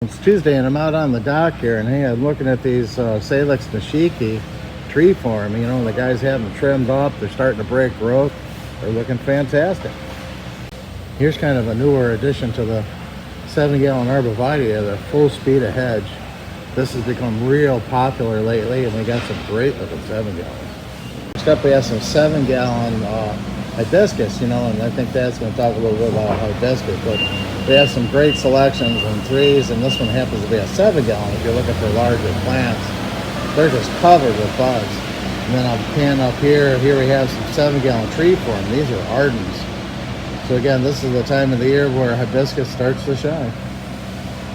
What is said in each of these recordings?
It's Tuesday and I'm out on the dock here, and hey, I'm looking at these Salix Nishiki tree form. You know, the guys have them trimmed up. They're starting to break growth. They're looking fantastic. Here's kind of a newer addition to the 7-gallon arborvitae, the full speed of hedge. This has become real popular lately, and we got some great looking 7-gallons. Next up, we have some 7-gallon hibiscus, you know, and I think Dad's going to talk a little bit about hibiscus, but we have some great selections in threes, and this one happens to be a 7-gallon if you're looking for larger plants. They're just covered with buds. And then I'll pan up here. Here we have some 7-gallon tree form. These are ardens. So again, this is the time of the year where hibiscus starts to shine.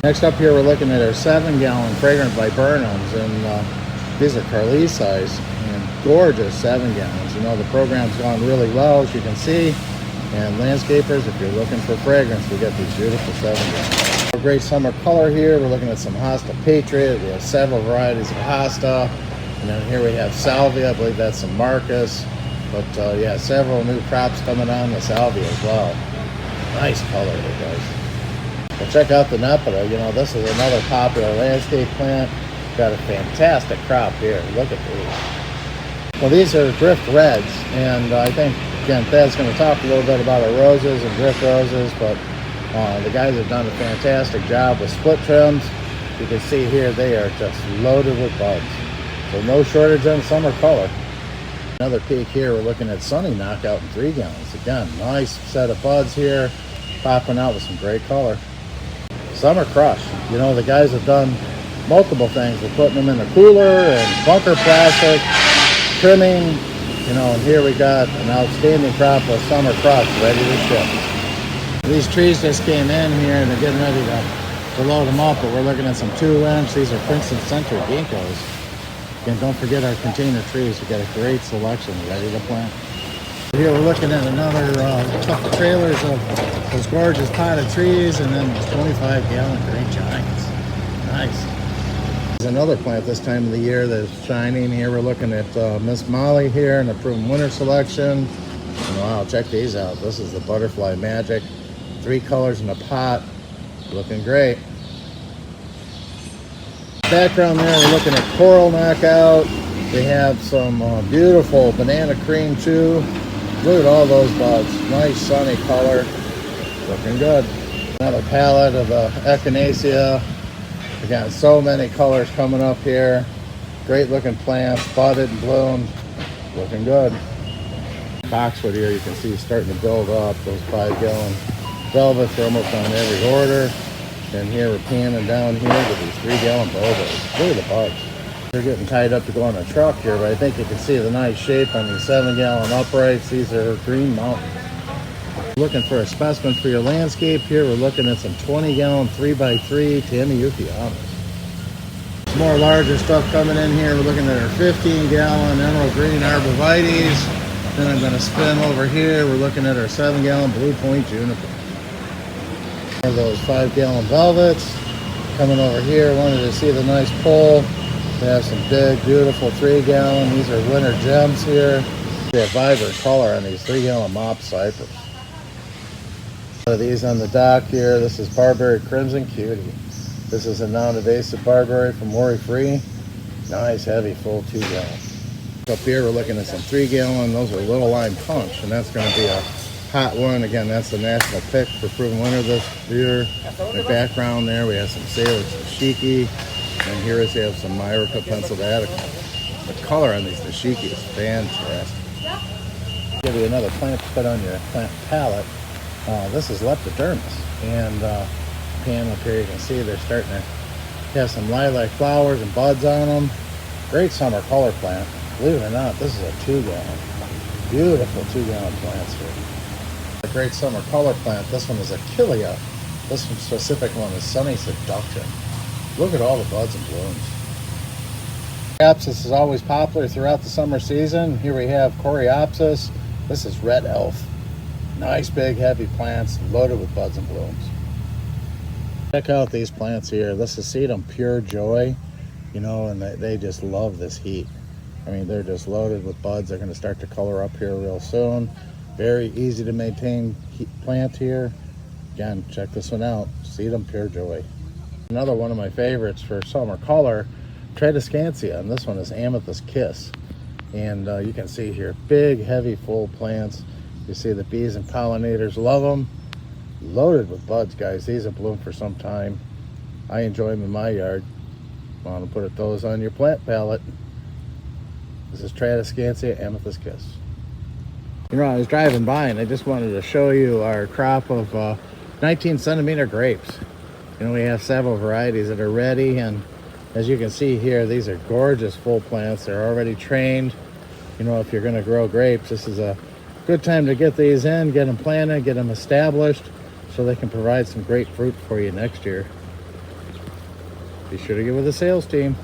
Next up here, we're looking at our 7-gallon fragrant viburnums, and these are Carly size and gorgeous 7 gallons. You know, the program's gone really well, as you can see. And landscapers, if you're looking for fragrance, we got these beautiful 7 gallons. A great summer color here. We're looking at some Hosta Patriot. We have several varieties of Hosta. And then here we have Salvia. I believe that's some Marcus. But yeah, several new crops coming on with Salvia as well. Nice color here, guys. Well, check out the Nepeta. You know, this is another popular landscape plant. Got a fantastic crop here. Look at these. Well, these are drift reds, and I think, again, Thad's going to talk a little bit about our roses and drift roses, but the guys have done a fantastic job with split trims. You can see here they are just loaded with buds. So no shortage on summer color. Another peek here, we're looking at Sunny Knockout in 3 gallons. Again, nice set of buds here, popping out with some great color. Summer Crush. You know, the guys have done multiple things. We're putting them in the cooler and bunker plastic, trimming. You know, and here we got an outstanding crop of Summer Crush ready to ship. These trees just came in here and they're getting ready to load them up, but we're looking at some 2-inch. These are Princeton Center ginkgos. Again, don't forget our container trees. We've got a great selection ready to plant. Here we're looking at another couple trailers of those gorgeous potted trees, and then those 25-gallon Green Giants. Nice. There's another plant this time of the year that's shining. Here we're looking at Miss Molly here in the Proven Winter selection. And wow, check these out. This is the Butterfly Magic. 3 colors in a pot. Looking great. Background there, we're looking at Coral Knockout. We have some beautiful Banana Cream Chew. Look at all those buds. Nice sunny color. Looking good. Another palette of Echinacea. We got so many colors coming up here. Great looking plants, budded and bloomed. Looking good. Boxwood here, you can see starting to build up. Those 5-gallon velvets are almost on every order. And here we're panning down here with these 3-gallon bobos. Look at the buds. They're getting tied up to go on a truck here, but I think you can see the nice shape on these 7-gallon uprights. These are Green Mountain. Looking for a specimen for your landscape here, we're looking at some 20-gallon 3x3 Tamiyuki. Some more larger stuff coming in here. We're looking at our 15-gallon Emerald Green Arborvitaes. Then I'm going to spin over here. We're looking at our 7-gallon Blue Point Juniper. Of those 5-gallon velvets. Coming over here, wanted to see the nice pole. We have some big, beautiful 3-gallon. These are winter gems here. We have vibrant color on these 3-gallon mop cypress. One of these on the dock here. This is Barberry Crimson Cutie. This is a non-invasive barberry from Worry Free. Nice, heavy, full 2-gallon. Up here, we're looking at some 3-gallon. Those are Little Lime Punch, and that's going to be a hot one. Again, that's the national pick for Proven Winter this year. In the background there, we have some Salix Nishiki, and here we have some Myrica Pennsylvanica. The color on these Nishiki is fantastic. Give you another plant to put on your plant palette. This is Leptodermis, and pan up here, you can see they're starting to have some lilac flowers and buds on them. Great summer color plant. Believe it or not, this is a 2-gallon. Beautiful 2-gallon plants here. A great summer color plant. This one is Achillea. This one specific one is Sunny Seduction. Look at all the buds and blooms. Coreopsis is always popular throughout the summer season. Here we have Coreopsis. This is Red Elf. Nice big heavy plants loaded with buds and blooms. Check out these plants here. This is Sedum Pure Joy. You know, and they just love this heat. I mean, they're just loaded with buds. They're going to start to color up here real soon. Very easy to maintain plant here. Again, check this one out. Sedum Pure Joy. Another one of my favorites for summer color, Tradescantia, and this one is Amethyst Kiss. And you can see here, big, heavy, full plants. You see the bees and pollinators love them. Loaded with buds, guys. These have bloomed for some time. I enjoy them in my yard. Want to put those on your plant palette. This is Tradescantia Amethyst Kiss. You know, I was driving by and I just wanted to show you our crop of 19 centimeter grapes. You know, we have several varieties that are ready, and as you can see here, these are gorgeous full plants. They're already trained. You know, if you're going to grow grapes, this is a good time to get these in, get them planted, get them established, so they can provide some great fruit for you next year. Be sure to get with the sales team.